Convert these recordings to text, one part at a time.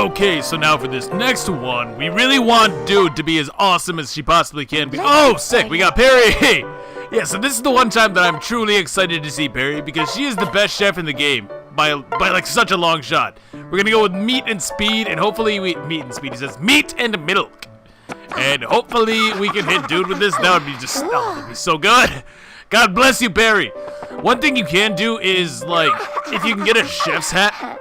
Okay, so now for this next one, we really want Dude to be as awesome as she possibly can be. Oh, sick, we got Perry! Yeah, so this is the one time that I'm truly excited to see Perry, because she is the best chef in the game, by like such a long shot. We're gonna go with meat and speed, and hopefully meat and speed, he says meat and milk. And hopefully we can hit Dude with this. That would be just, oh, that'd be so good. God bless you, Perry. One thing you can do is, like, if you can get a chef's hat,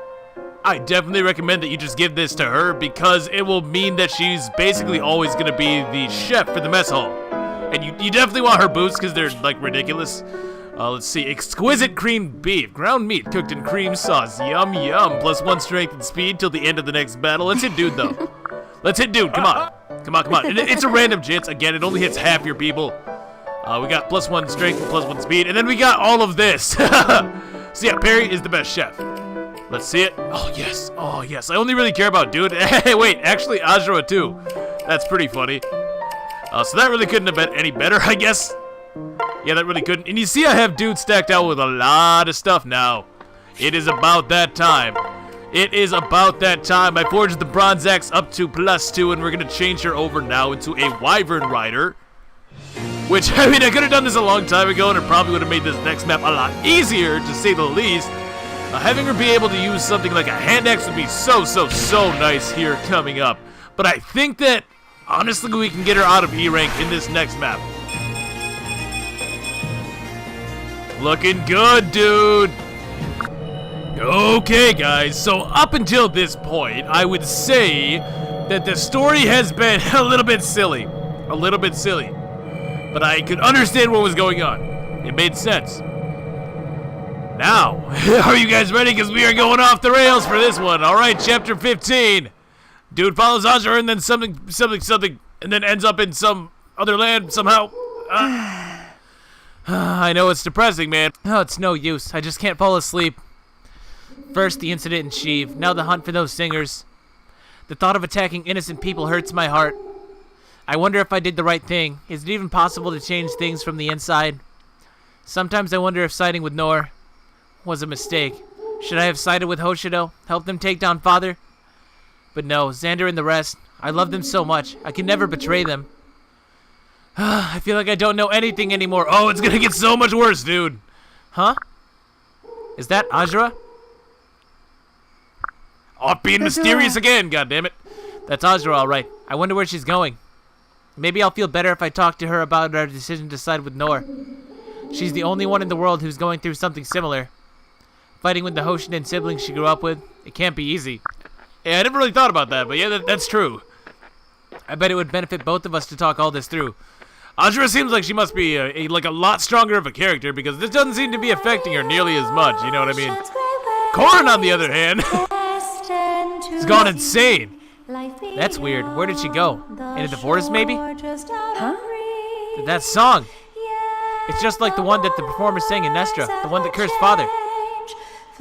I definitely recommend that you just give this to her, because it will mean that she's basically always going to be the chef for the mess hall. And you definitely want her boots, because they're, like, ridiculous. Let's see. Exquisite creamed beef. Ground meat cooked in cream sauce. Yum, yum. +1 strength and speed till the end of the next battle. Let's hit Dude, though. Let's hit Dude. Come on. Come on, come on. It's a random chance. Again, it only hits half your people. We got +1 strength and +1 speed. And then we got all of this. So, yeah, Perry is the best chef. Let's see it. Oh, yes. Oh, yes. I only really care about Dude. Hey, wait. Actually, Azura, too. That's pretty funny. So that really couldn't have been any better, I guess. Yeah, that really couldn't. And you see I have Dude stacked out with a lot of stuff now. It is about that time. It is about that time. I forged the bronze axe up to +2, and we're going to change her over now into a wyvern rider. Which, I mean, I could have done this a long time ago, and it probably would have made this next map a lot easier, to say the least. Having her be able to use something like a hand axe would be so nice here coming up. But I think that, honestly, we can get her out of E rank in this next map. Looking good, Dude. Okay, guys, so up until this point, I would say that the story has been a little bit silly. A little bit silly. But I could understand what was going on. It made sense. Now, are you guys ready? Because we are going off the rails for this one. All right, chapter 15. Dude follows Azura and then something, and then ends up in some other land somehow. I know it's depressing, man. Oh, it's no use. I just can't fall asleep. First, the incident in Sheev. Now the hunt for those singers. The thought of attacking innocent people hurts my heart. I wonder if I did the right thing. Is it even possible to change things from the inside? Sometimes I wonder if siding with Nor was a mistake. Should I have sided with Hoshido? Help them take down Father? But no, Xander and the rest. I love them so much. I can never betray them. I feel like I don't know anything anymore. Oh, it's gonna get so much worse, Dude. Huh? Is that Azura? Oh, being mysterious again, goddammit. That's Azura, all right. I wonder where she's going. Maybe I'll feel better if I talk to her about our decision to side with Nor. She's the only one in the world who's going through something similar. Fighting with the Hoshidan siblings she grew up with, it can't be easy. Yeah, I never really thought about that, but yeah, that's true. I bet it would benefit both of us to talk all this through. Azura seems like she must be like a lot stronger of a character, because this doesn't seem to be affecting her nearly as much, you know what I mean? Corrin, on the other hand, has gone insane. That's weird. Where did she go? Into the forest, maybe? Huh? That song. It's just like the one that the performer sang in Nestra, the one that cursed Father.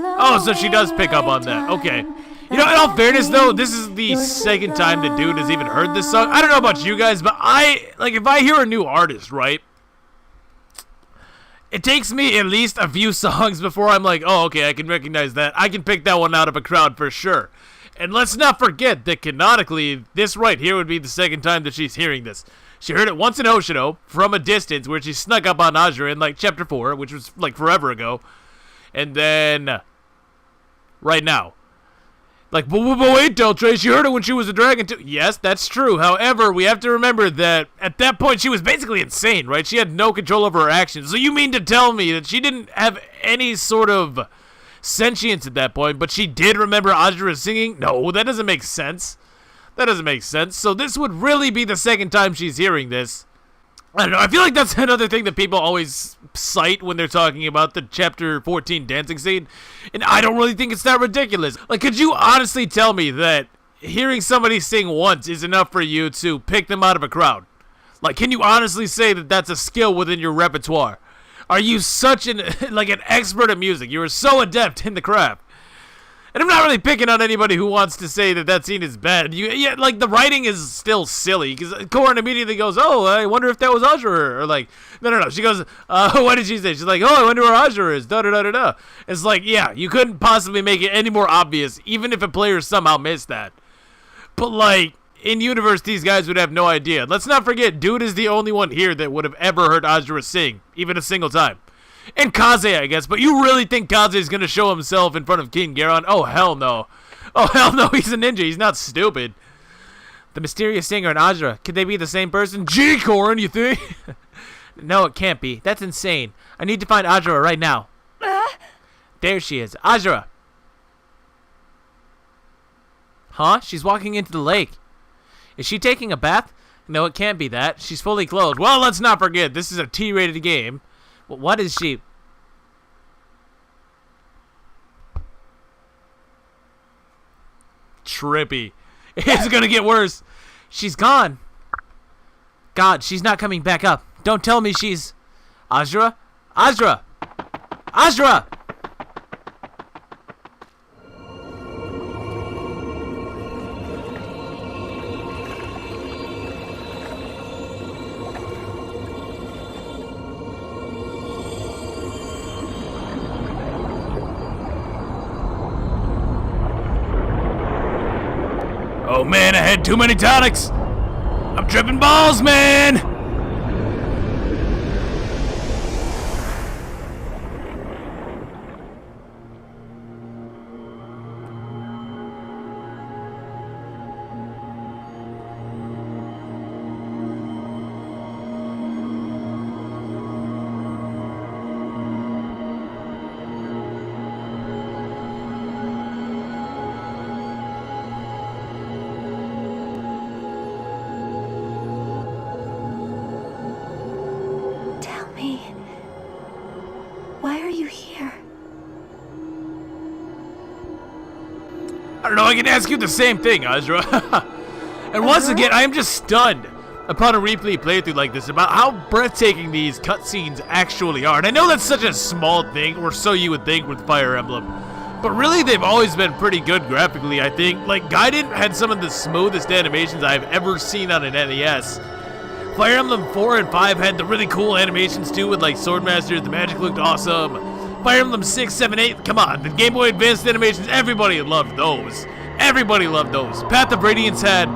Oh, so she does pick up on that. Okay. You know, in all fairness, though, this is the second time the Dude has even heard this song. I don't know about you guys, but if I hear a new artist, right? It takes me at least a few songs before I'm like, oh, okay, I can recognize that. I can pick that one out of a crowd for sure. And let's not forget that canonically, this right here would be the second time that she's hearing this. She heard it once in Hoshido, from a distance, where she snuck up on Azura in, like, Chapter 4, which was, like, forever ago. And then, right now. Like, but wait, Deltrace, you heard it when she was a dragon, too. Yes, that's true. However, we have to remember that, at that point, she was basically insane, right? She had no control over her actions. So you mean to tell me that she didn't have any sort of sentience at that point, but she did remember Azura singing? No, that doesn't make sense. That doesn't make sense. So this would really be the second time she's hearing this. I don't know. I feel like that's another thing that people always cite when they're talking about the Chapter 14 dancing scene. And I don't really think it's that ridiculous. Like, could you honestly tell me that hearing somebody sing once is enough for you to pick them out of a crowd? Like, can you honestly say that that's a skill within your repertoire? Are you such an expert at music? You are so adept in the craft. And I'm not really picking on anybody who wants to say that that scene is bad. The writing is still silly, because Corrin immediately goes, oh, I wonder if that was Azura, or like, no. She goes, what did she say? She's like, oh, I wonder where Azura is, da-da-da-da-da. It's like, yeah, you couldn't possibly make it any more obvious, even if a player somehow missed that. But, like, in universe, these guys would have no idea. Let's not forget, dude is the only one here that would have ever heard Azura sing, even a single time. And Kaze, I guess, but you really think Kaze is going to show himself in front of King Garon? Oh, hell no. Oh, hell no, he's a ninja. He's not stupid. The mysterious singer and Azura, could they be the same person? Gee, Corrin, you think? No, it can't be. That's insane. I need to find Azura right now. There she is. Azura. Huh? She's walking into the lake. Is she taking a bath? No, it can't be that. She's fully clothed. Well, let's not forget, this is a T-rated game. What is she? Trippy. It's gonna get worse. She's gone. God, she's not coming back up. Don't tell me she's... Azura? Azura! Azura! Oh man, I had too many tonics. I'm tripping balls, man. Why are you here? I don't know, I can ask you the same thing, Azura. And once again, I am just stunned upon a replay playthrough like this about how breathtaking these cutscenes actually are. And I know that's such a small thing, or so you would think with Fire Emblem. But really, they've always been pretty good graphically, I think. Like, Gaiden had some of the smoothest animations I've ever seen on an NES. Fire Emblem 4 and 5 had the really cool animations too, with like Swordmasters, the magic looked awesome. Fire Emblem 6, 7, 8, come on, the Game Boy Advanced animations, everybody loved those. Everybody loved those. Path of Radiance had...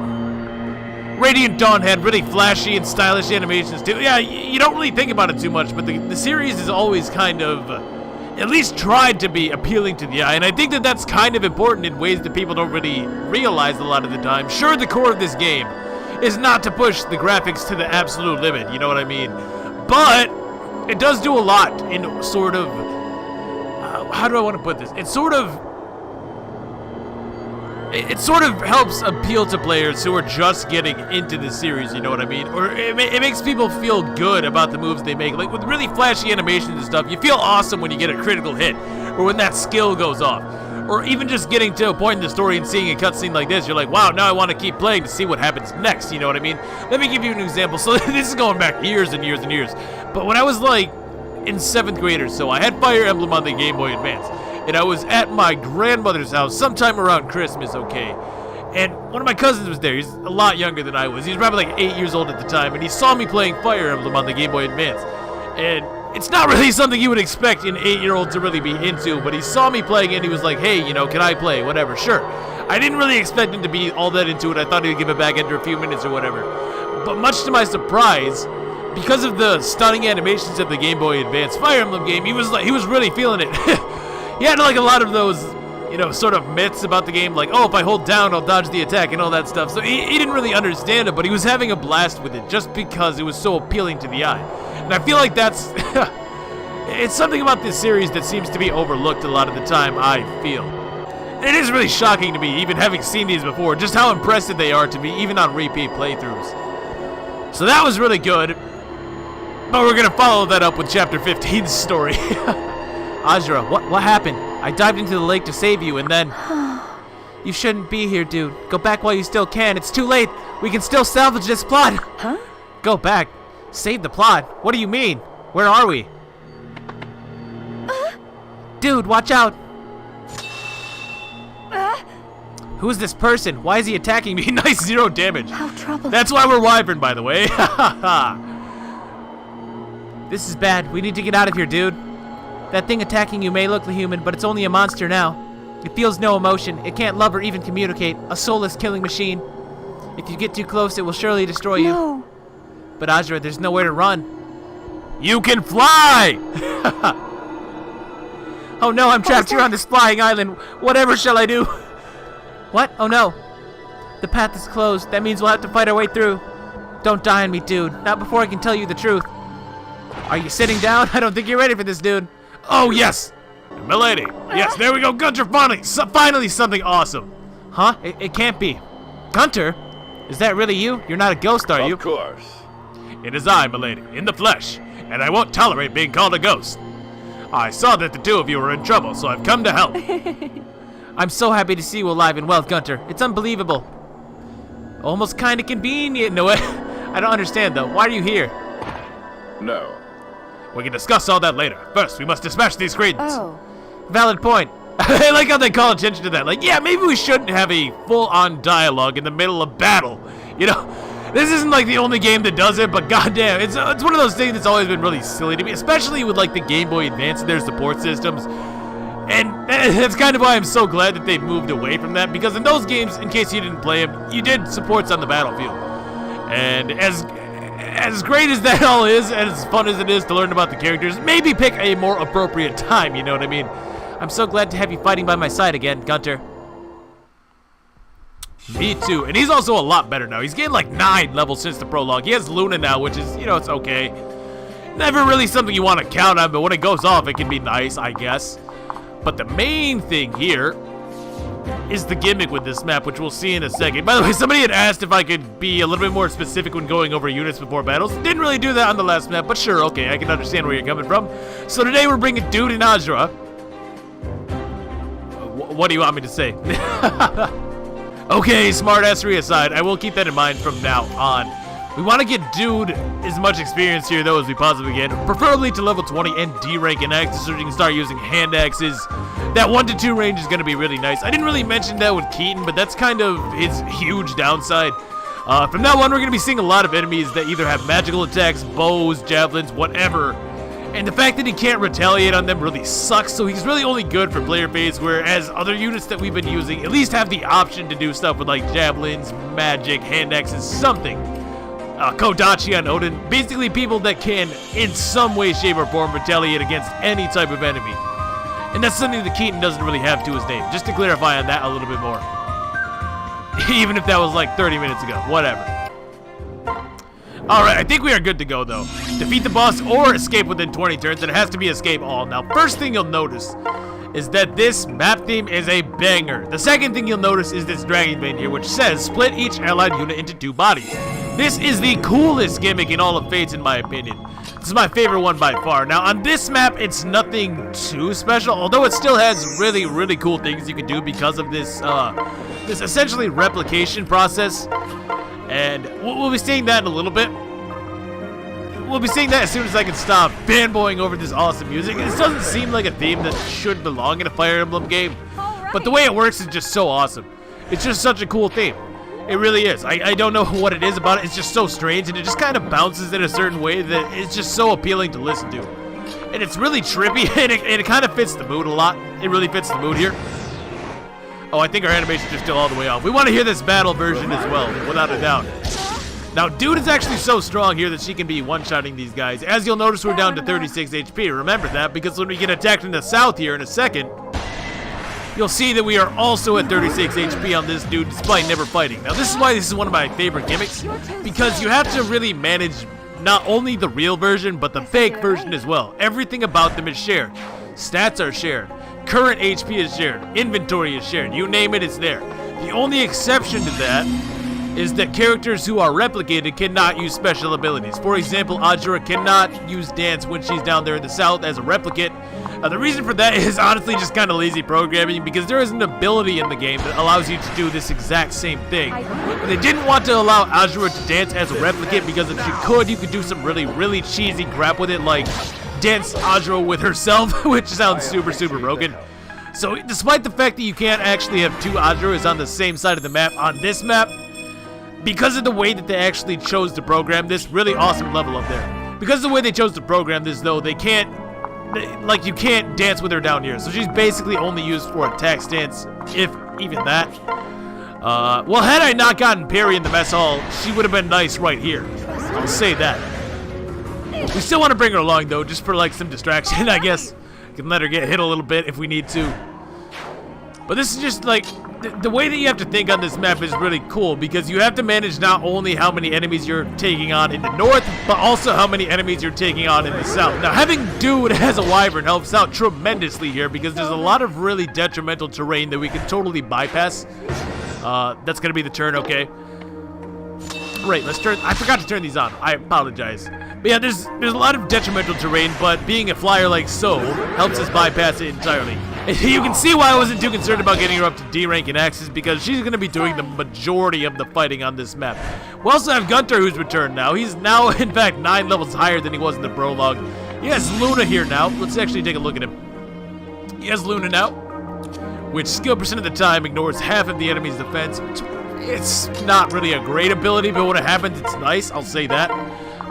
Radiant Dawn had really flashy and stylish animations too. Yeah, you don't really think about it too much, but the series is always kind of... at least tried to be appealing to the eye, and I think that that's kind of important in ways that people don't really realize a lot of the time. Sure, the core of this game is not to push the graphics to the absolute limit, you know what I mean? But it does do a lot in sort of, how do I want to put this? It sort of helps appeal to players who are just getting into the series, you know what I mean? Or it makes people feel good about the moves they make. Like with really flashy animations and stuff, you feel awesome when you get a critical hit, or when that skill goes off. Or even just getting to a point in the story and seeing a cutscene like this, you're like, wow, now I want to keep playing to see what happens next, you know what I mean? Let me give you an example. So this is going back years and years and years. But when I was like in 7th grade or so, I had Fire Emblem on the Game Boy Advance. And I was at my grandmother's house sometime around Christmas, okay? And one of my cousins was there. He's a lot younger than I was. He was probably like 8 years old at the time. And he saw me playing Fire Emblem on the Game Boy Advance. And it's not really something you would expect an 8-year-old to really be into, but he saw me playing it and he was like, hey, you know, can I play? Whatever, sure. I didn't really expect him to be all that into it. I thought he'd give it back after a few minutes or whatever. But much to my surprise, because of the stunning animations of the Game Boy Advance Fire Emblem game, he was really feeling it. He had like a lot of those, you know, sort of myths about the game, like, oh, if I hold down, I'll dodge the attack and all that stuff. So he didn't really understand it, but he was having a blast with it just because it was so appealing to the eye. And I feel like that's... it's something about this series that seems to be overlooked a lot of the time, I feel. And it is really shocking to me, even having seen these before, just how impressive they are to me, even on repeat playthroughs. So that was really good. But we're going to follow that up with Chapter 15's story. Azura, what happened? I dived into the lake to save you, and then... You shouldn't be here, dude. Go back while you still can. It's too late. We can still salvage this plot. Huh? Go back. Save the plot. What do you mean? Where are we? Dude, watch out. Who is this person? Why is he attacking me? Nice 0 damage. How troubling. That's why we're wyvern, by the way. This is bad. We need to get out of here, dude. That thing attacking you may look human, but it's only a monster now. It feels no emotion. It can't love or even communicate. A soulless killing machine. If you get too close, it will surely destroy you. No. But Azura, there's nowhere to run. You can fly! Oh no, I'm trapped here on this flying island. Whatever shall I do? What? Oh no. The path is closed. That means we'll have to fight our way through. Don't die on me, dude. Not before I can tell you the truth. Are you sitting down? I don't think you're ready for this, dude. Oh, yes! Milady. Yes, there we go. Gunter, finally something awesome. Huh? It can't be. Gunter? Is that really you? You're not a ghost, are you? Of course. It is I, milady, in the flesh, and I won't tolerate being called a ghost. I saw that the two of you were in trouble, so I've come to help. I'm so happy to see you alive and well, Gunter. It's unbelievable. Almost kind of convenient in a way. I don't understand, though. Why are you here? No. We can discuss all that later. First, we must dispatch these cretins. Oh. Valid point. I like how they call attention to that. Like, yeah, maybe we shouldn't have a full-on dialogue in the middle of battle. You know, this isn't like the only game that does it, but goddamn, it's one of those things that's always been really silly to me, especially with like the Game Boy Advance and their support systems. And that's kind of why I'm so glad that they moved away from that, because in those games, in case you didn't play them, you did supports on the battlefield. And as great as that all is, and as fun as it is to learn about the characters, maybe pick a more appropriate time, you know what I mean? I'm so glad to have you fighting by my side again, Gunter. Me too, and he's also a lot better now. He's gained like 9 levels since the prologue. He has Luna now, which is, you know, it's okay. Never really something you want to count on, but when it goes off, it can be nice, I guess. But the main thing here is the gimmick with this map, which we'll see in a second. By the way, somebody had asked if I could be a little bit more specific when going over units before battles. Didn't really do that on the last map, but sure, okay, I can understand where you're coming from. So today we're bringing Dude and Azura. What do you want me to say? Okay, smartassery aside, I will keep that in mind from now on. We want to get Dude as much experience here, though, as we possibly can. Preferably to level 20 and D rank in axes, so you can start using hand axes. That 1 to 2 range is going to be really nice. I didn't really mention that with Keaton, but that's kind of his huge downside. From now on, we're going to be seeing a lot of enemies that either have magical attacks, bows, javelins, whatever. And the fact that he can't retaliate on them really sucks, so he's really only good for player phase, whereas other units that we've been using at least have the option to do stuff with like javelins, magic, hand axes, something. Kodachi on Odin, basically people that can, in some way, shape, or form, retaliate against any type of enemy. And that's something that Keaton doesn't really have to his name, just to clarify on that a little bit more. Even if that was like 30 minutes ago, whatever. Alright, I think we are good to go, though. Defeat the boss or escape within 20 turns, and it has to be escape all. Now, first thing you'll notice is that this map theme is a banger. The second thing you'll notice is this dragon vein here, which says split each allied unit into 2 bodies. This is the coolest gimmick in all of Fates, in my opinion. This is my favorite one by far. Now, on this map, it's nothing too special, although it still has really, really cool things you can do because of this, this essentially replication process. And we'll be seeing that in a little bit. We'll be seeing that as soon as I can stop fanboying over this awesome music. This doesn't seem like a theme that should belong in a Fire Emblem game, but the way it works is just so awesome. It's just such a cool theme. It really is. I don't know what it is about it. It's just so strange, and it just kind of bounces in a certain way that it's just so appealing to listen to. And it's really trippy, and it kind of fits the mood a lot. It really fits the mood here. Oh, I think our animations are still all the way off. We want to hear this battle version as well, without a doubt. Now, Dude is actually so strong here that she can be one-shotting these guys. As you'll notice, we're down to 36 HP. Remember that, because when we get attacked in the south here in a second, you'll see that we are also at 36 HP on this dude despite never fighting. Now, this is why this is one of my favorite gimmicks, because you have to really manage not only the real version, but the fake version as well. Everything about them is shared. Stats are shared. Current HP is shared. Inventory is shared. You name it, it's there. The only exception to that is that characters who are replicated cannot use special abilities. For example, Azura cannot use dance when she's down there in the south as a replicate. The reason for that is honestly just kind of lazy programming, because there is an ability in the game that allows you to do this exact same thing. They didn't want to allow Azura to dance as a replicate because if you could do some really, really cheesy crap with it, like dance Azura with herself, which sounds super, super broken. So despite the fact that you can't actually have 2 Azuras on the same side of the map on this map, because of the way that they actually chose to program this, really awesome level up there. Because of the way they chose to program this, though, you can't dance with her down here. So she's basically only used for attack stance, if even that. Well, had I not gotten Perry in the mess hall, she would have been nice right here. I'll say that. We still want to bring her along, though, just for, like, some distraction, I guess. Can let her get hit a little bit if we need to. But this is just, like, the way that you have to think on this map is really cool, because you have to manage not only how many enemies you're taking on in the north, but also how many enemies you're taking on in the south. Now, having Dude as a wyvern helps out tremendously here, because there's a lot of really detrimental terrain that we can totally bypass. That's gonna be the turn, okay. Right, let's turn. I forgot to turn these on. I apologize. But yeah, there's a lot of detrimental terrain, but being a flyer like so helps us bypass it entirely. You can see why I wasn't too concerned about getting her up to D rank in Axis, because she's going to be doing the majority of the fighting on this map. We also have Gunter, who's returned now. He's now, in fact, 9 levels higher than he was in the prologue. He has Luna here now. Let's actually take a look at him. He has Luna now, which skill percent of the time ignores half of the enemy's defense. It's not really a great ability, but when it happens, it's nice. I'll say that.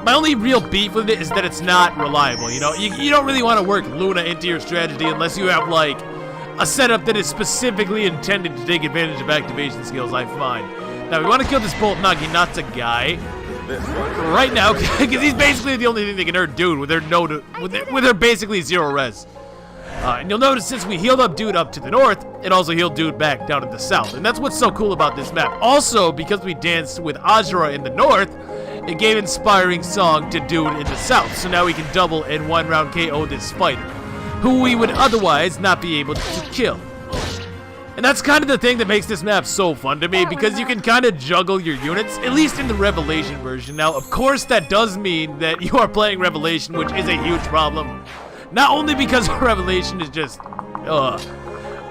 My only real beef with it is that it's not reliable, you know? You don't really want to work Luna into your strategy unless you have, like, a setup that is specifically intended to take advantage of activation skills, I find. Now, we want to kill this Bolt Naginata guy right now, because he's basically the only thing that can hurt Dude with her basically 0 res. And you'll notice since we healed up Dude up to the north, it also healed Dude back down in the south. And that's what's so cool about this map. Also, because we danced with Azura in the north, it gave Inspiring Song to Dude in the south. So now we can double and 1-round KO this fighter, who we would otherwise not be able to kill. And that's kind of the thing that makes this map so fun to me, because you can kind of juggle your units, at least in the Revelation version. Now, of course, that does mean that you are playing Revelation, which is a huge problem. Not only because Revelation is just, but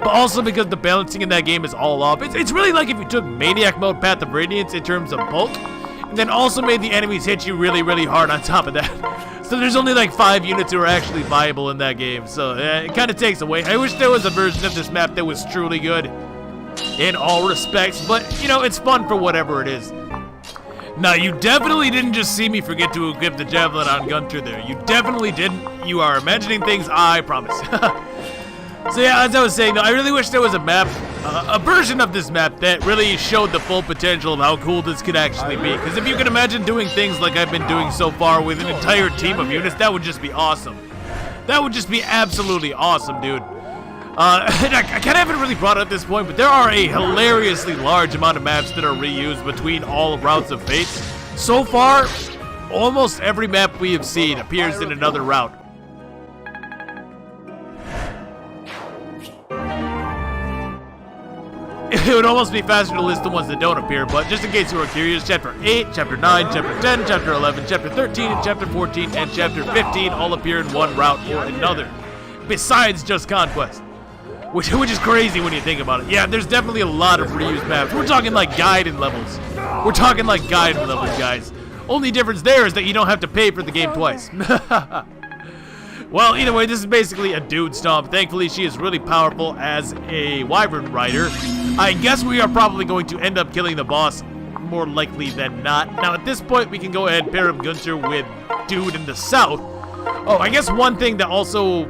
also because the balancing in that game is all off. It's really like if you took Maniac Mode Path of Radiance in terms of bulk, and then also made the enemies hit you really, really hard on top of that. So there's only like 5 units who are actually viable in that game, so it kind of takes away. I wish there was a version of this map that was truly good in all respects, but, you know, it's fun for whatever it is. Now, you definitely didn't just see me forget to equip the Javelin on Gunter there. You definitely didn't. You are imagining things, I promise. So yeah, as I was saying, though, I really wish there was a map, a version of this map that really showed the full potential of how cool this could actually be. Because if you can imagine doing things like I've been doing so far with an entire team of units, that would just be awesome. That would just be absolutely awesome, dude. And I kind of haven't really brought it up at this point, but there are a hilariously large amount of maps that are reused between all routes of Fates. So far, almost every map we have seen appears in another route. It would almost be faster to list the ones that don't appear, but just in case you are curious, Chapter 8, Chapter 9, Chapter 10, Chapter 11, Chapter 13, and Chapter 14, and Chapter 15 all appear in one route or another, besides just Conquest. Which is crazy when you think about it. Yeah, there's definitely a lot of reused maps. We're talking like guided levels. We're talking like guided levels, guys. Only difference there is that you don't have to pay for the game twice. Well, either way, this is basically a dude stomp. Thankfully, she is really powerful as a wyvern rider. I guess we are probably going to end up killing the boss more likely than not. Now, at this point, we can go ahead and pair up Gunter with Dude in the south. Oh, I guess one thing that also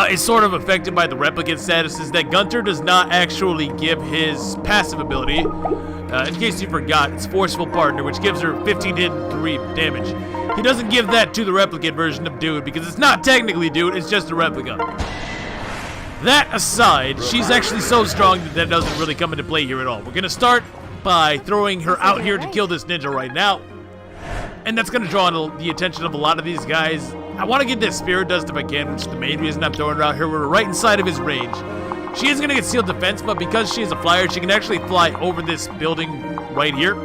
is sort of affected by the replicant status is that Gunter does not actually give his passive ability. In case you forgot, it's Forceful Partner, which gives her 15 hit and 3 damage. He doesn't give that to the replicant version of Dude because it's not technically Dude, it's just a replica. That aside, she's actually so strong that that doesn't really come into play here at all. We're gonna start by throwing her out here to kill this ninja right now. And that's gonna draw the attention of a lot of these guys. I want to get this Spirit Dust if I can, which is the main reason I'm throwing her out here. We're right inside of his range. She is going to get sealed defense, but because she is a flyer, she can actually fly over this building right here.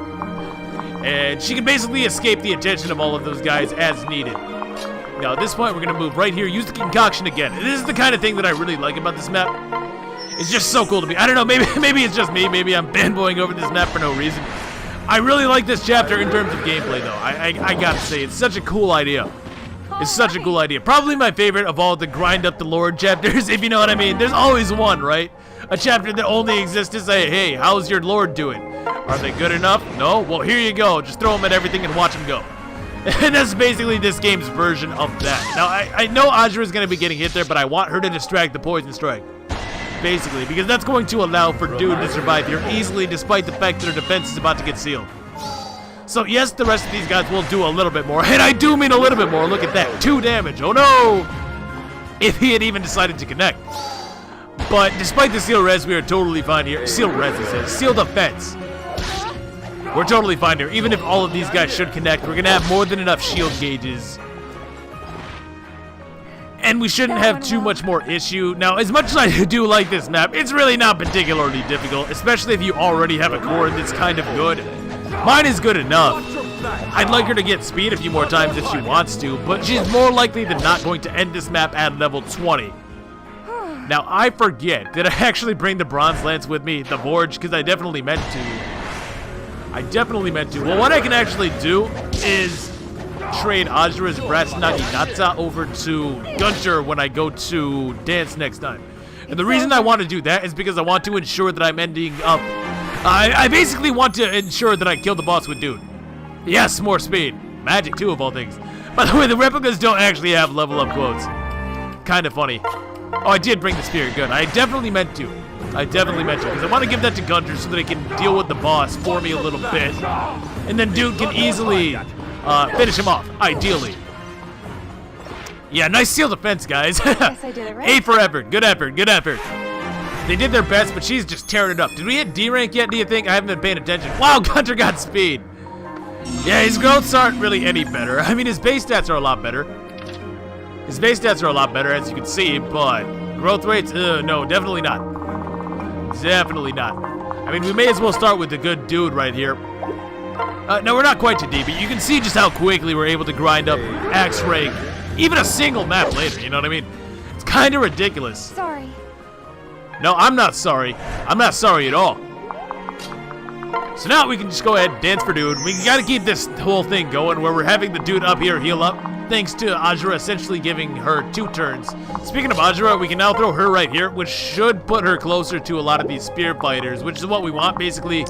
And she can basically escape the attention of all of those guys as needed. Now, at this point, we're going to move right here, use the concoction again. And this is the kind of thing that I really like about this map. It's just so cool to me. I don't know, maybe it's just me. Maybe I'm fanboying over this map for no reason. I really like this chapter in terms of gameplay, though. I gotta say, it's such a cool idea. It's such a cool idea. Probably my favorite of all the grind up the Lord chapters, if you know what I mean. There's always one, right? A chapter that only exists to say, hey, how's your Lord doing? Are they good enough? No? Well, here you go. Just throw them at everything and watch them go. And that's basically this game's version of that. Now, I know Azura is going to be getting hit there, but I want her to distract the Poison Strike. basically, because that's going to allow for Dude to survive here easily despite the fact that her defense is about to get sealed. So yes, the rest of these guys will do a little bit more, and I do mean a little bit more. Look at that, 2 damage, oh no! If he had even decided to connect. But despite the seal res, we are totally fine here. Seal res, it says. Seal defense. We're totally fine here. Even if all of these guys should connect, we're going to have more than enough shield gauges. And we shouldn't have too much more issue. Now, as much as I do like this map, it's really not particularly difficult, especially if you already have a Corrin that's kind of good. Mine is good enough. I'd like her to get speed a few more times if she wants to, but she's more likely than not going to end this map at level 20. Now, I forget, did I actually bring the Bronze Lance with me, the Vorge? Because I definitely meant to. Well, what I can actually do is trade Azura's Brass Naginata over to Gunter when I go to dance next time. And the reason I want to do that is because I want to ensure that I'm ending up... I basically want to ensure that I kill the boss with Dude. Yes, more speed. Magic, too, of all things. By the way, the replicas don't actually have level up quotes. Kind of funny. Oh, I did bring the spear. Good. I definitely meant to. Because I want to give that to Gunter so that he can deal with the boss for me a little bit. And then Dude can easily finish him off, ideally. Yeah, nice seal defense, guys. Guess I did it right. A for effort. Good effort. They did their best, but she's just tearing it up. Did we hit D rank yet, do you think? I haven't been paying attention. Wow, Gunter got speed. Yeah, his growths aren't really any better. I mean, his base stats are a lot better. As you can see, but growth rates, no, definitely not. I mean, we may as well start with the good Dude right here. No, we're not quite too deep, but you can see just how quickly we're able to grind up Axe rank, even a single map later, you know what I mean? It's kind of ridiculous. Sorry. No, I'm not sorry. I'm not sorry at all. So now we can just go ahead and dance for Dude. We gotta keep this whole thing going where we're having the Dude up here heal up, thanks to Azura essentially giving her 2 turns. Speaking of Azura, we can now throw her right here, which should put her closer to a lot of these spear fighters, which is what we want, basically.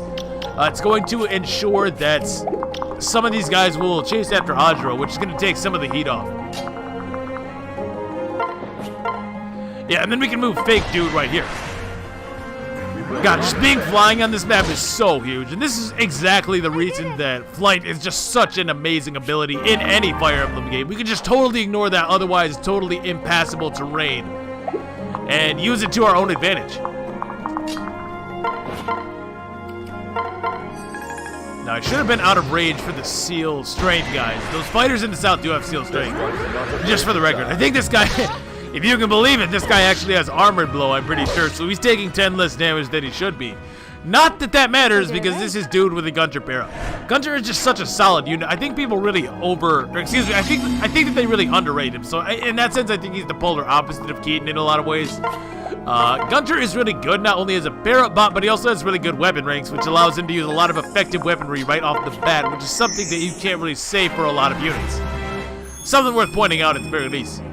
It's going to ensure that some of these guys will chase after Azura, which is going to take some of the heat off. Yeah, and then we can move fake Dude right here. God, just being flying on this map is so huge, and this is exactly the reason that flight is just such an amazing ability in any Fire Emblem game. We can just totally ignore that otherwise totally impassable terrain and use it to our own advantage. Now, I should have been out of range for the seal strength, guys. Those fighters in the south do have seal strength, just for the record. I think this guy... If you can believe it, this guy actually has armored blow, I'm pretty sure, so he's taking 10 less damage than he should be. Not that that matters, because this is Dude with a Gunter para. Gunter is just such a solid unit. I think people really I think that they really underrate him. So in that sense, I think he's the polar opposite of Keaton in a lot of ways. Gunter is really good, not only as a para bot, but he also has really good weapon ranks, which allows him to use a lot of effective weaponry right off the bat, which is something that you can't really say for a lot of units. Something worth pointing out at the very least.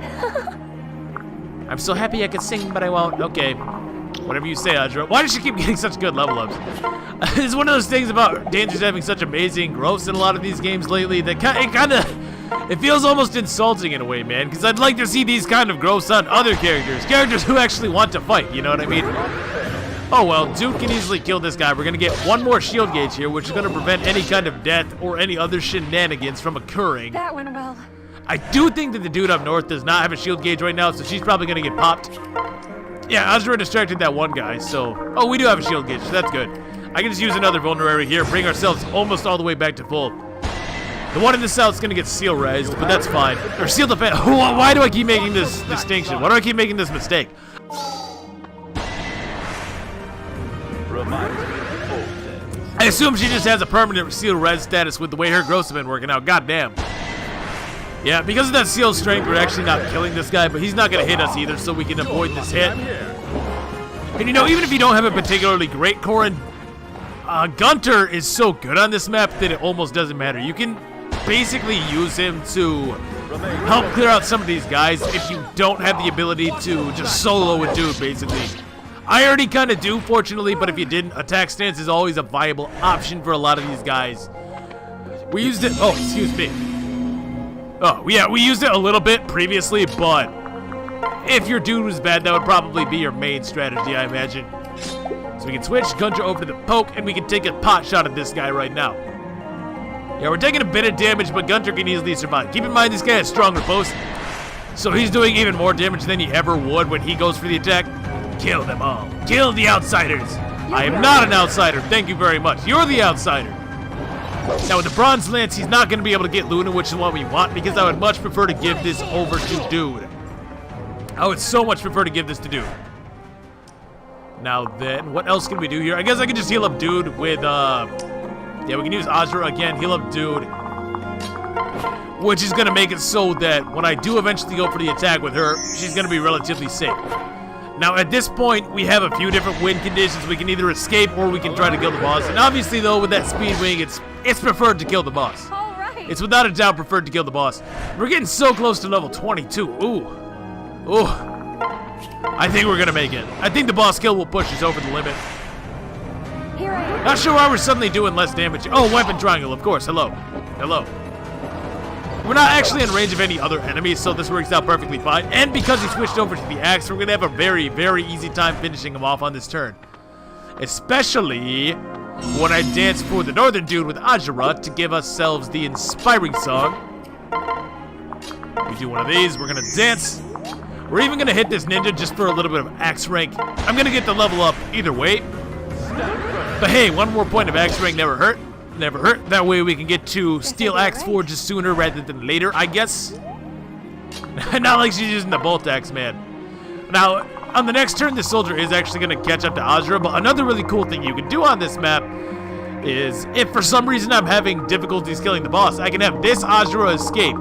I'm so happy I could sing, but I won't. Okay. Whatever you say, Azura. Why does she keep getting such good level ups? It's one of those things about Danger's having such amazing growths in a lot of these games lately that it feels almost insulting in a way, man, because I'd like to see these kind of growths on other characters who actually want to fight, you know what I mean? Oh well, Dude can easily kill this guy. We're going to get 1 more shield gauge here, which is going to prevent any kind of death or any other shenanigans from occurring. That went well. I do think that the Dude up north does not have a shield gauge right now, so she's probably going to get popped. Yeah, Azura distracted that one guy, so... Oh, we do have a shield gauge, so that's good. I can just use another vulnerary here, bring ourselves almost all the way back to full. The one in the south is going to get seal raised, but that's fine. Or seal defense. Why do I keep making this distinction? Why do I keep making this mistake? I assume she just has a permanent seal res status with the way her growths have been working out. God damn. Yeah, because of that seal strength, we're actually not killing this guy, but he's not going to hit us either, so we can avoid this hit. And you know, even if you don't have a particularly great Corrin, Gunter is so good on this map that it almost doesn't matter. You can basically use him to help clear out some of these guys if you don't have the ability to just solo a Dude, basically. I already kind of do, fortunately, but if you didn't, attack stance is always a viable option for a lot of these guys. We used it... Oh, excuse me. Oh, yeah, we used it a little bit previously, but if your dude was bad, that would probably be your main strategy, I imagine. So we can switch Gunter over to the poke, and we can take a pot shot at this guy right now. Yeah, we're taking a bit of damage, but Gunter can easily survive. Keep in mind, this guy has stronger posts, so he's doing even more damage than he ever would when he goes for the attack. Kill them all. Kill the outsiders. I am not an outsider. Thank you very much. You're the outsider. Now, with the Bronze Lance, he's not going to be able to get Luna, which is what we want, because I would much prefer to give this over to Dude. I would so much prefer to give this to Dude. Now then, what else can we do here? I guess I can just heal up Dude with, yeah, we can use Azura again, heal up Dude. Which is going to make it so that when I do eventually go for the attack with her, she's going to be relatively safe. Now, at this point, we have a few different win conditions. We can either escape or we can try to kill the boss. And obviously, though, with that speed wing, it's preferred to kill the boss. All right. It's without a doubt preferred to kill the boss. We're getting so close to level 22. Ooh. Ooh. I think we're going to make it. I think the boss kill will push us over the limit. Here I am. Not sure why we're suddenly doing less damage. Oh, weapon triangle, of course. Hello. Hello. We're not actually in range of any other enemies, so this works out perfectly fine. And because he switched over to the axe, we're going to have a very, very easy time finishing him off on this turn. Especially when I dance for the northern dude with Azura to give ourselves the inspiring song. We do one of these. We're going to dance. We're even going to hit this ninja just for a little bit of axe rank. I'm going to get the level up either way. But hey, one more point of axe rank never hurt. Never hurt. That way we can get to Steel Axe Forges sooner rather than later, I guess. Not like she's using the Bolt Axe, man. Now, on the next turn, this soldier is actually going to catch up to Azura, but another really cool thing you can do on this map is, if for some reason I'm having difficulties killing the boss, I can have this Azura escape,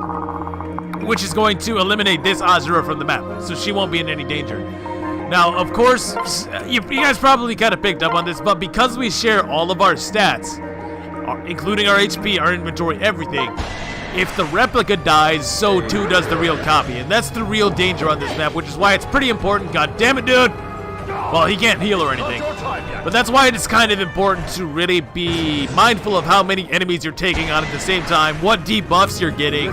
which is going to eliminate this Azura from the map, so she won't be in any danger. Now, of course, you guys probably kind of picked up on this, but because we share all of our stats, including our HP, our inventory, everything, if the replica dies, so too does the real copy. And that's the real danger on this map, which is why it's pretty important. God damn it, dude! Well, he can't heal or anything. But that's why it's kind of important to really be mindful of how many enemies you're taking on at the same time, what debuffs you're getting,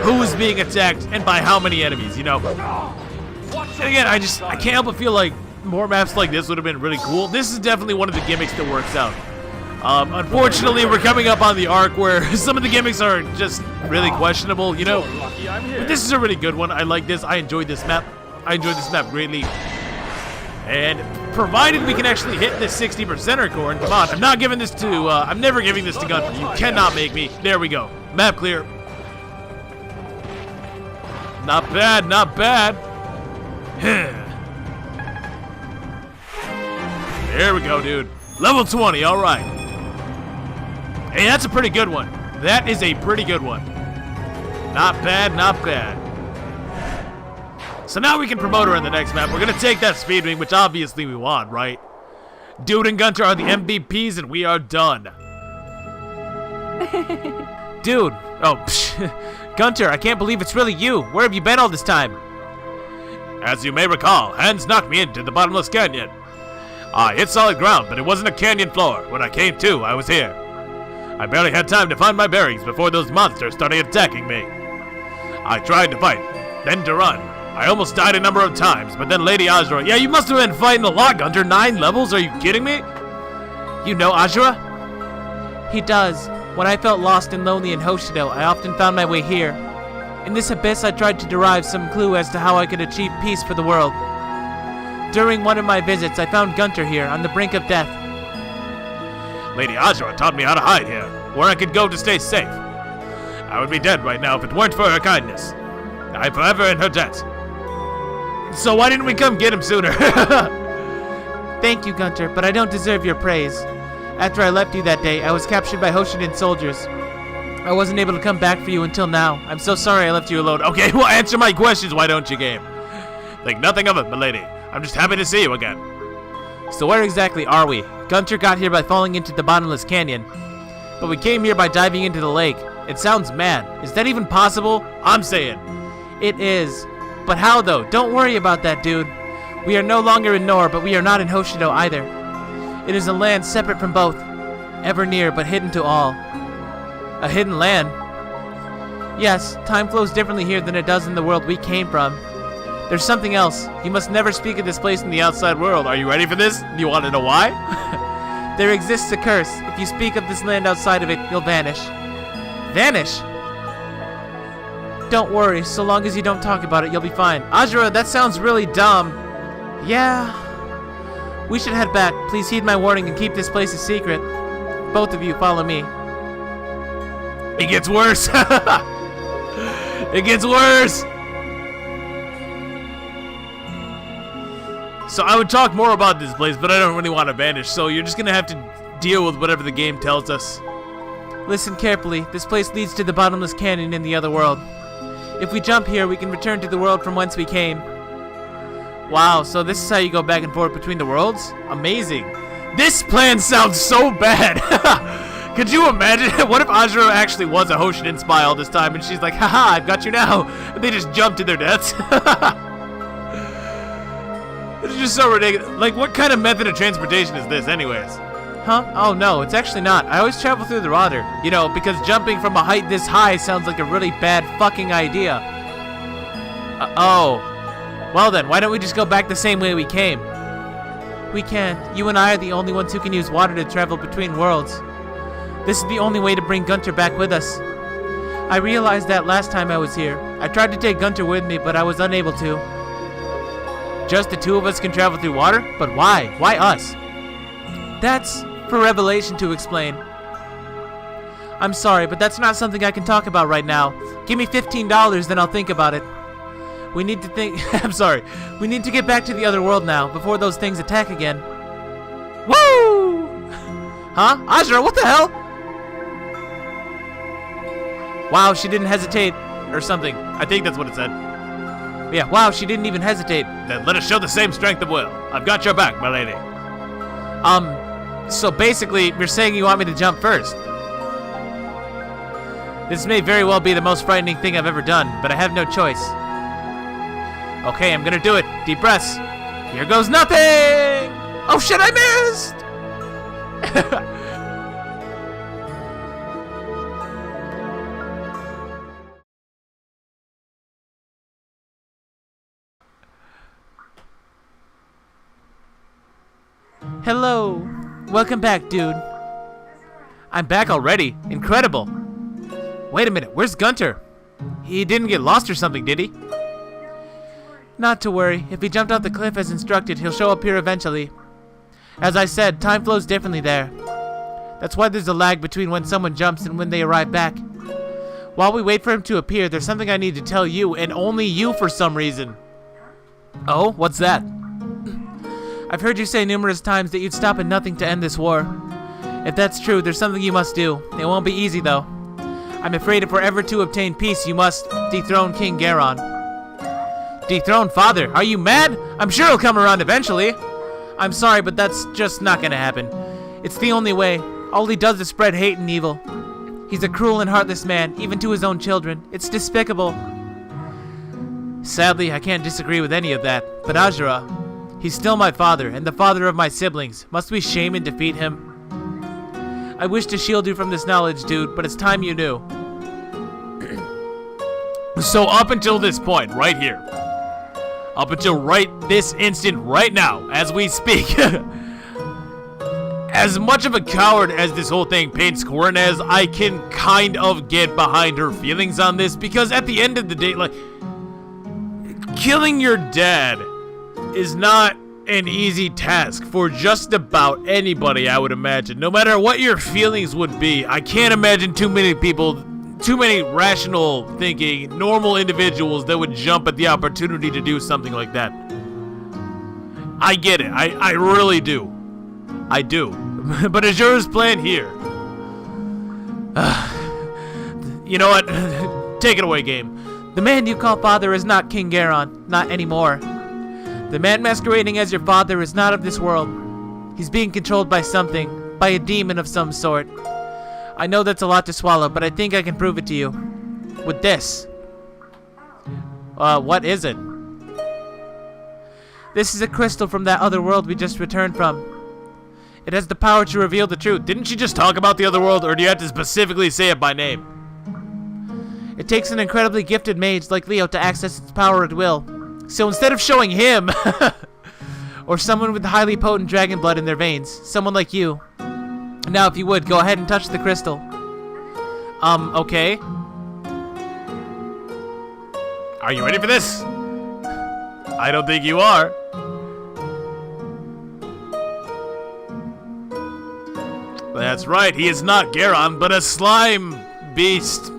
who's being attacked, and by how many enemies, you know. And again, I can't help but feel like more maps like this would have been really cool. This is definitely one of the gimmicks that works out. Unfortunately, we're coming up on the arc where some of the gimmicks are just really questionable, you know. But this is a really good one. I like this. I enjoyed this map. I enjoyed this map greatly. And provided we can actually hit this 60%er, Corrin, come on. I'm not giving this to, I'm never giving this to Gunter. You cannot make me. There we go. Map clear. Not bad, not bad. There we go, dude. Level 20, all right. Hey, that's a pretty good one. That is a pretty good one. Not bad, not bad. So now we can promote her in the next map. We're going to take that speed wing, which obviously we want, right? Dude and Gunter are the MVPs, and we are done. Dude. Oh, psh. Gunter, I can't believe it's really you. Where have you been all this time? As you may recall, Hans knocked me into the bottomless canyon. I hit solid ground, but it wasn't a canyon floor. When I came to, I was here. I barely had time to find my bearings before those monsters started attacking me. I tried to fight, then to run. I almost died a number of times, but then Lady Azura... Yeah, you must have been fighting a lot, Gunter. 9 levels? Are you kidding me? You know Azura? He does. When I felt lost and lonely in Hoshido, I often found my way here. In this abyss, I tried to derive some clue as to how I could achieve peace for the world. During one of my visits, I found Gunter here, on the brink of death. Lady Azura taught me how to hide here, where I could go to stay safe. I would be dead right now if it weren't for her kindness. I'm forever in her debt. So why didn't we come get him sooner? Thank you, Gunter, but I don't deserve your praise. After I left you that day, I was captured by Hoshidan soldiers. I wasn't able to come back for you until now. I'm so sorry I left you alone. Okay, well, answer my questions, why don't you, game? Think nothing of it, milady. I'm just happy to see you again. So where exactly are we? Gunter got here by falling into the bottomless canyon. But we came here by diving into the lake. It sounds mad. Is that even possible? I'm saying. It is. But how though? Don't worry about that, dude. We are no longer in Nor, but we are not in Hoshido either. It is a land separate from both. Ever near, but hidden to all. A hidden land? Yes, time flows differently here than it does in the world we came from. There's something else. You must never speak of this place in the outside world. Are you ready for this? Do you want to know why? There exists a curse. If you speak of this land outside of it, you'll vanish. Vanish? Don't worry, so long as you don't talk about it, you'll be fine. Azura, that sounds really dumb. Yeah. We should head back. Please heed my warning and keep this place a secret. Both of you, follow me. It gets worse. It gets worse. So I would talk more about this place, but I don't really want to vanish, so you're just gonna have to deal with whatever the game tells us. Listen carefully. This place leads to the bottomless canyon in the other world. If we jump here, we can return to the world from whence we came. Wow, so this is how you go back and forth between the worlds? Amazing. This plan sounds so bad. Could you imagine? What if Azura actually was a Hoshidan spy all this time and she's like, haha, I've got you now. And they just jump to their deaths. It's just so ridiculous. Like, what kind of method of transportation is this anyways? Huh? Oh no, it's actually not. I always travel through the water. You know, because jumping from a height this high sounds like a really bad fucking idea. Oh. Well then, why don't we just go back the same way we came? We can't. You and I are the only ones who can use water to travel between worlds. This is the only way to bring Gunter back with us. I realized that last time I was here. I tried to take Gunter with me, but I was unable to. Just the two of us can travel through water? But why? Why us? That's for Revelation to explain. I'm sorry, but that's not something I can talk about right now. Give me $15, then I'll think about it. We need to think... I'm sorry. We need to get back to the other world now, before those things attack again. Woo! Huh? Azura, what the hell? Wow, she didn't hesitate. Or something. I think that's what it said. Yeah, wow, she didn't even hesitate. Then let us show the same strength of will. I've got your back, my lady. So basically, you're saying you want me to jump first. This may very well be the most frightening thing I've ever done, but I have no choice. Okay, I'm gonna do it. Deep breaths. Here goes nothing! Oh shit, I missed! Hello. Welcome back, dude. I'm back already. Incredible. Wait a minute, where's Gunter? He didn't get lost or something, did he? Not to worry. If he jumped off the cliff as instructed, he'll show up here eventually. As I said, time flows differently there. That's why there's a lag between when someone jumps and when they arrive back. While we wait for him to appear, there's something I need to tell you, and only you for some reason. Oh, what's that? I've heard you say numerous times that you'd stop at nothing to end this war. If that's true, there's something you must do. It won't be easy, though. I'm afraid if we're ever to obtain peace, you must dethrone King Garon. Dethrone father? Are you mad? I'm sure he'll come around eventually. I'm sorry, but that's just not gonna happen. It's the only way. All he does is spread hate and evil. He's a cruel and heartless man, even to his own children. It's despicable. Sadly, I can't disagree with any of that. But Azura, he's still my father, and the father of my siblings. Must we shame and defeat him? I wish to shield you from this knowledge, dude, but it's time you knew. So up until this point, right here. Up until right this instant, right now, as we speak. As much of a coward as this whole thing paints Corrin as, I can kind of get behind her feelings on this, because at the end of the day, like, killing your dad is not an easy task for just about anybody, I would imagine. No matter what your feelings would be, I can't imagine too many people, too many rational thinking, normal individuals that would jump at the opportunity to do something like that. I get it. I really do. I do. But Azura's plan here. You know what? Take it away, game. The man you call father is not King Garon. Not anymore. The man masquerading as your father is not of this world. He's being controlled by something. By a demon of some sort. I know that's a lot to swallow, but I think I can prove it to you. With this. What is it? This is a crystal from that other world we just returned from. It has the power to reveal the truth. Didn't you just talk about the other world, or do you have to specifically say it by name? It takes an incredibly gifted mage like Leo to access its power at will. So instead of showing him, or someone with highly potent dragon blood in their veins, someone like you. Now, if you would, go ahead and touch the crystal. Okay. Are you ready for this? I don't think you are. That's right, he is not Garon, but a slime beast.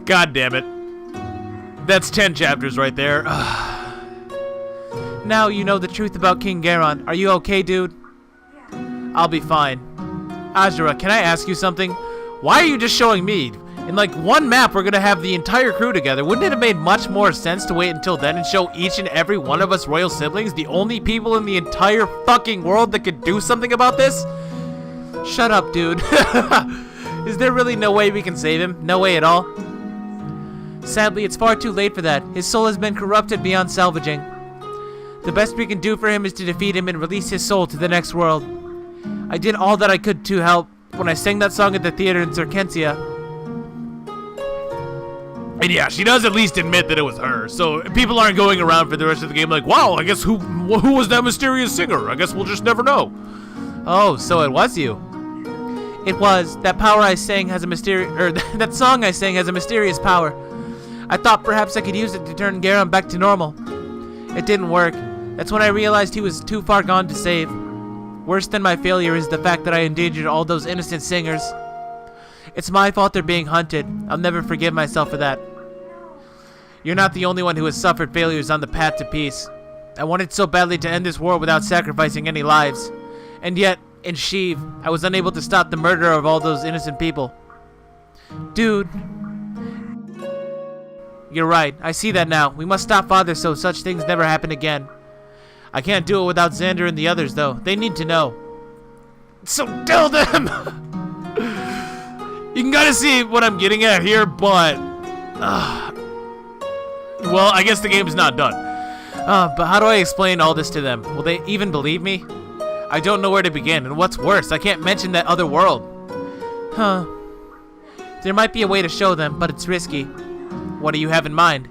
God damn it. That's 10 chapters right there. Now you know the truth about King Garon. Are you okay, dude? I'll be fine. Azura, can I ask you something? Why are you just showing me? In like one map, we're gonna have the entire crew together. Wouldn't it have made much more sense to wait until then and show each and every one of us royal siblings, the only people in the entire fucking world that could do something about this? Shut up, dude. Is there really no way we can save him? No way at all? Sadly, it's far too late for that. His soul has been corrupted beyond salvaging. The best we can do for him is to defeat him and release his soul to the next world. I did all that I could to help when I sang that song at the theater in Zerkentia. And yeah, she does at least admit that it was her, so people aren't going around for the rest of the game like, wow, I guess who was that mysterious singer? I guess we'll just never know. Oh, so it was you. It was. That power I sang has a that song I sang has a mysterious power. I thought perhaps I could use it to turn Garon back to normal. It didn't work. That's when I realized he was too far gone to save. Worse than my failure is the fact that I endangered all those innocent singers. It's my fault they're being hunted. I'll never forgive myself for that. You're not the only one who has suffered failures on the path to peace. I wanted so badly to end this war without sacrificing any lives. And yet, in Sheev, I was unable to stop the murder of all those innocent people. Dude. You're right. I see that now. We must stop Father so such things never happen again. I can't do it without Xander and the others, though. They need to know. So tell them! You can kind of see what I'm getting at here, but... well, I guess the game's not done. But how do I explain all this to them? Will they even believe me? I don't know where to begin, and what's worse, I can't mention that other world. Huh. There might be a way to show them, but it's risky. What do you have in mind?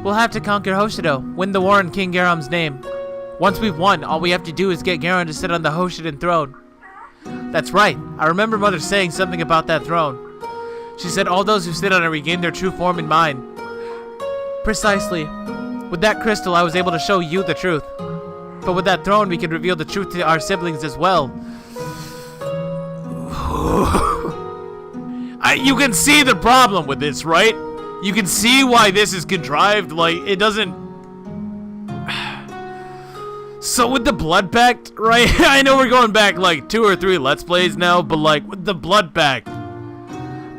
We'll have to conquer Hoshido, win the war in King Garon's name. Once we've won, all we have to do is get Garon to sit on the Hoshidan throne. That's right. I remember Mother saying something about that throne. She said all those who sit on it regain their true form in mind. Precisely. With that crystal, I was able to show you the truth. But with that throne, we can reveal the truth to our siblings as well. You can see the problem with this, right? You can see why this is contrived, like, it doesn't... So with the Blood Pact, right? I know we're going back, like, 2 or 3 Let's Plays now, but, like, with the Blood Pact,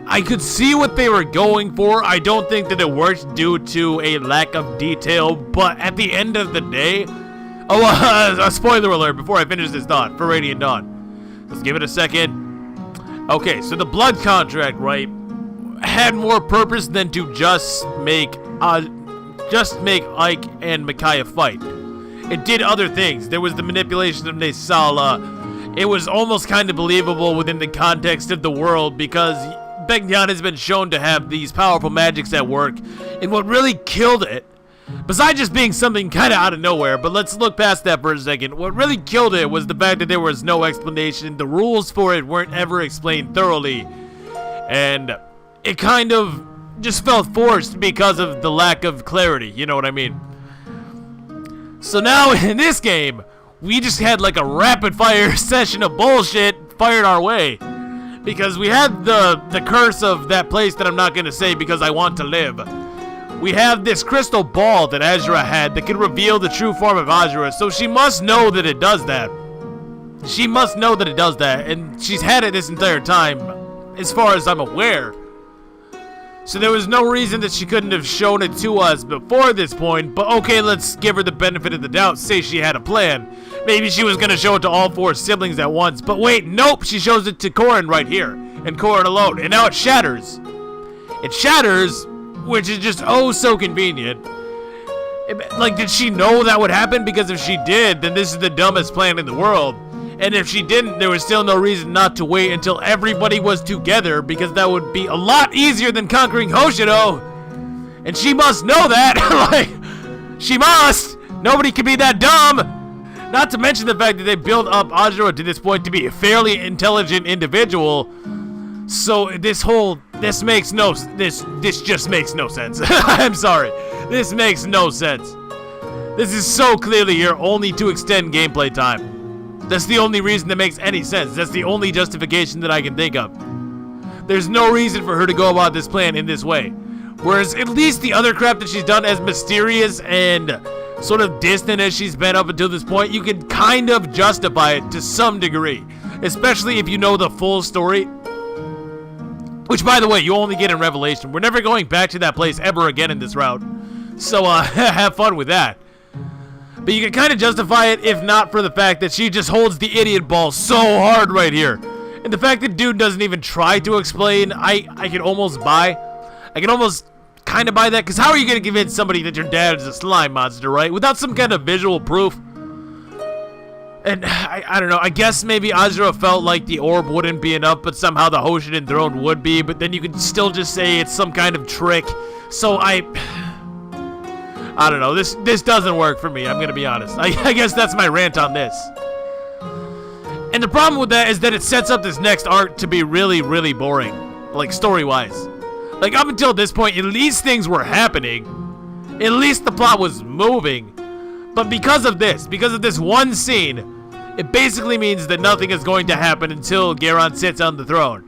I could see what they were going for. I don't think that it worked due to a lack of detail, but at the end of the day... Oh, a spoiler alert before I finish this thought for Radiant Dawn. Let's give it a second. Okay, so the Blood Contract, right, had more purpose than to just make Ike and Micaiah fight. It did other things. There was the manipulation of Nesala. It was almost kind of believable within the context of the world because Begnion has been shown to have these powerful magics at work. And what really killed it, besides just being something kind of out of nowhere, but let's look past that for a second. What really killed it was the fact that there was no explanation. The rules for it weren't ever explained thoroughly. And it kind of just felt forced because of the lack of clarity. You know what I mean? So now in this game, we just had like a rapid fire session of bullshit fired our way. Because we had the curse of that place that I'm not going to say because I want to live. We have this crystal ball that Azura had that can reveal the true form of Azura, so she must know that it does that. She must know that it does that, and she's had it this entire time, as far as I'm aware. So there was no reason that she couldn't have shown it to us before this point, but okay, let's give her the benefit of the doubt, say she had a plan. Maybe she was gonna show it to all 4 siblings at once, but wait, nope, she shows it to Corrin right here, and Corrin alone, and now it shatters. It shatters, which is just oh so convenient. Like, did she know that would happen? Because if she did, then this is the dumbest plan in the world. And if she didn't, there was still no reason not to wait until everybody was together, because that would be a lot easier than conquering Hoshido. And she must know that. Like, she must. Nobody can be that dumb. Not to mention the fact that they built up Ajura to this point to be a fairly intelligent individual. So this just makes no sense. I'm sorry. This makes no sense. This is so clearly here only to extend gameplay time. That's the only reason that makes any sense. That's the only justification that I can think of. There's no reason for her to go about this plan in this way. Whereas at least the other crap that she's done, as mysterious and sort of distant as she's been up until this point, you can kind of justify it to some degree. Especially if you know the full story. Which, by the way, you only get in Revelation. We're never going back to that place ever again in this route. So, have fun with that. But you can kind of justify it if not for the fact that she just holds the idiot ball so hard right here. And the fact that dude doesn't even try to explain, I can almost buy. I can almost kind of buy that, because how are you going to convince somebody that your dad is a slime monster, right? Without some kind of visual proof. And I don't know, I guess maybe Azura felt like the orb wouldn't be enough, but somehow the Hoshidan throne would be, but then you could still just say it's some kind of trick. So I don't know, this doesn't work for me, I'm going to be honest. I guess that's my rant on this. And the problem with that is that it sets up this next arc to be really, really boring. Like, story-wise. Like, up until this point, at least things were happening. At least the plot was moving. But because of this one scene, it basically means that nothing is going to happen until Garon sits on the throne.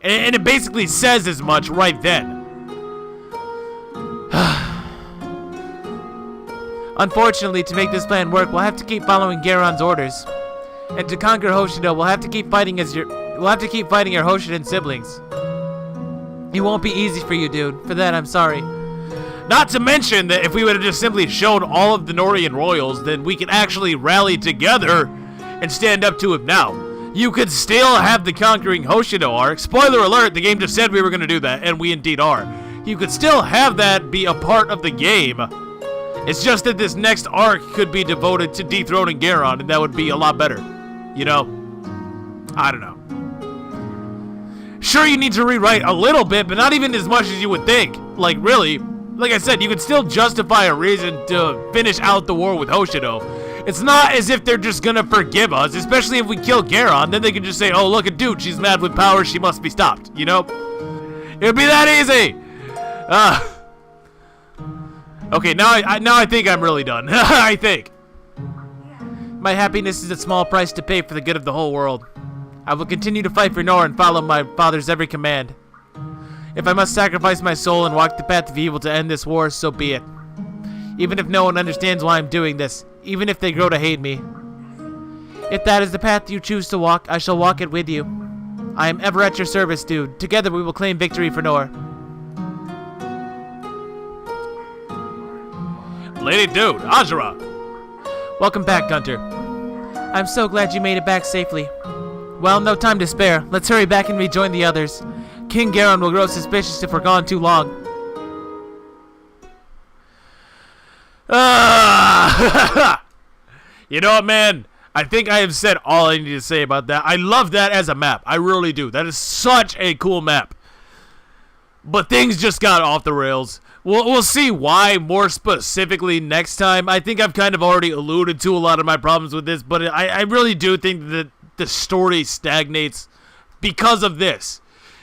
And it basically says as much right then. Unfortunately, to make this plan work, we'll have to keep following Garon's orders. And to conquer Hoshida, we'll have to keep fighting your Hoshidan siblings. It won't be easy for you, dude. For that, I'm sorry. Not to mention that if we would have just simply shown all of the Norian royals, then we could actually rally together and stand up to him now. You could still have the conquering Hoshido arc. Spoiler alert, the game just said we were going to do that, and we indeed are. You could still have that be a part of the game. It's just that this next arc could be devoted to dethroning Garon, and that would be a lot better. You know? I don't know. Sure, you need to rewrite a little bit, but not even as much as you would think. Like, really. Like I said, you could still justify a reason to finish out the war with Hoshido. It's not as if they're just gonna forgive us, especially if we kill Garon. Then they can just say, oh, look at dude, she's mad with power, she must be stopped. You know? It would be that easy! Okay, now I think I'm really done. I think. My happiness is a small price to pay for the good of the whole world. I will continue to fight for Nor and follow my father's every command. If I must sacrifice my soul and walk the path of evil to end this war, so be it. Even if no one understands why I'm doing this, even if they grow to hate me. If that is the path you choose to walk, I shall walk it with you. I am ever at your service, dude. Together we will claim victory for Nor. Lady Dude, Azura. Welcome back, Gunter. I'm so glad you made it back safely. Well, no time to spare. Let's hurry back and rejoin the others. King Garon will grow suspicious if we're gone too long. You know what, man? I think I have said all I need to say about that. I love that as a map. I really do. That is such a cool map. But things just got off the rails. We'll see why more specifically next time. I think I've kind of already alluded to a lot of my problems with this, but I really do think that the story stagnates because of this.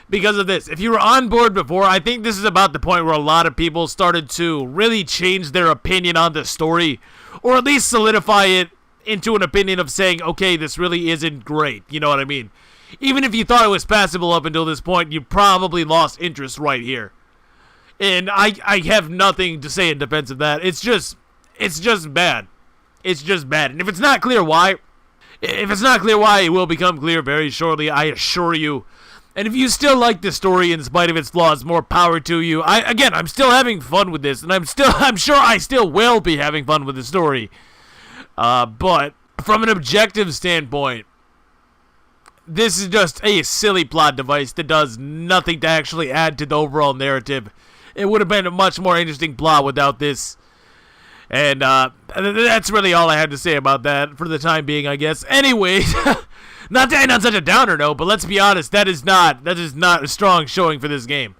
Because of this. If you were on board before, I think this is about the point where a lot of people started to really change their opinion on the story, or at least solidify it into an opinion of saying, okay, this really isn't great. You know what I mean? Even if you thought it was passable up until this point, you probably lost interest right here. And I have nothing to say in defense of that. It's just bad. It's just bad. And if it's not clear why, it will become clear very shortly, I assure you. And if you still like this story in spite of its flaws, more power to you. I'm still having fun with this, and I'm sure I still will be having fun with the story. But from an objective standpoint, this is just a silly plot device that does nothing to actually add to the overall narrative. It would have been a much more interesting plot without this. And that's really all I had to say about that for the time being, I guess. Anyways, not to end on such a downer note, but let's be honest, that is not a strong showing for this game.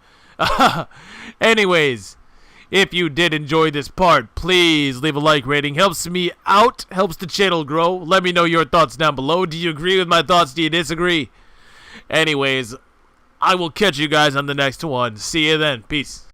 Anyways, If you did enjoy this part, please leave a like rating. Helps me out, helps the channel grow. Let me know your thoughts down below. Do you agree with my thoughts? Do you disagree? Anyways, I will catch you guys on the next one. See you then. Peace.